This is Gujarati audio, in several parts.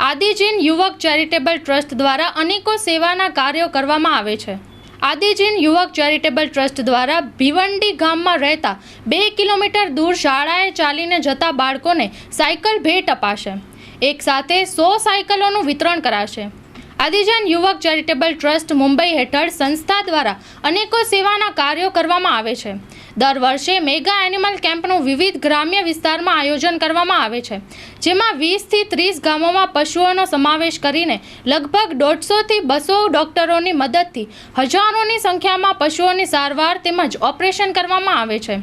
આદિજીન યુવક ચેરિટેબલ ટ્રસ્ટ દ્વારા અનેકો સેવાના કાર્યો કરવામાં આવે છે। આદિજીન યુવક ચેરિટેબલ ટ્રસ્ટ દ્વારા ભીવંડી ગામમાં રહેતા 2 કિલોમીટર દૂર શાળાએ ચાલીને જતા બાળકોને સાયકલ ભેટ અપાશે। એક સાથે 100 સાયકલોનું વિતરણ કરાશે। આદિજાન યુવક ચેરિટેબલ ટ્રસ્ટ મુંબઈ હેઠળ સંસ્થા દ્વારા અનેકો સેવાના કાર્યો કરવામાં આવે છે। દર વર્ષે મેગા એનિમલ કેમ્પનું વિવિધ ગ્રામ્ય વિસ્તારમાં આયોજન કરવામાં આવે છે, જેમાં 20 થી 30 ગામોમાં પશુઓનો સમાવેશ કરીને લગભગ 150 થી 200 ડોક્ટરોની મદદથી હજારોની સંખ્યામાં પશુઓની સારવાર તેમજ ઓપરેશન કરવામાં આવે છે,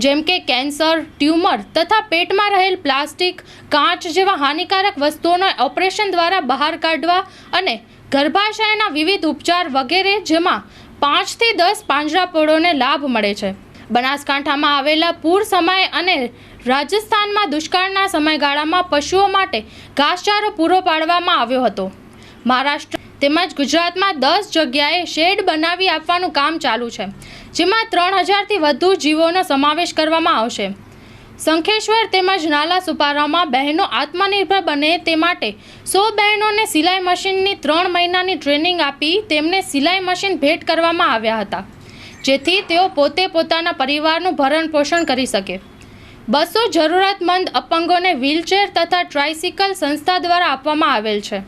જેમ કે કેન્સર, ટ્યુમર તથા પેટમાં રહેલ પ્લાસ્ટિક, કાચ જેવા હાનિકારક વસ્તુઓના ઓપરેશન દ્વારા બહાર કાઢવા અને ગર્ભાશયના વિવિધ ઉપચાર વગેરે, જેમાં 5 થી 10 પાંજરાપોળોને લાભ મળે છે। બનાસકાંઠામાં આવેલા પૂર સમય અને રાજસ્થાનમાં દુષ્કાળના સમયગાળામાં પશુઓ માટે ઘાસચારો પૂરો પાડવામાં આવ્યો હતો। મહારાષ્ટ્ર તેમજ ગુજરાતમાં 10 જગ્યાએ શેડ બનાવી આપવાનું કામ ચાલુ છે, જેમાં 3000થી વધુ જીવોનો સમાવેશ કરવામાં આવશે। શંખેશ્વર તેમજ નાલા સુપારામાં બહેનો આત્મનિર્ભર બને તે માટે 100 બહેનોને સિલાઈ મશીનની 3 મહિનાની ટ્રેનિંગ આપી તેમને સિલાઈ મશીન ભેટ કરવામાં આવ્યા હતા, જેથી તેઓ પોતે પોતાના પરિવારનું ભરણ પોષણ કરી શકે। 200 જરૂરતમંદ અપંગોને વ્હીલચેર તથા ટ્રાયસિકલ સંસ્થા દ્વારા આપવામાં આવેલ છે।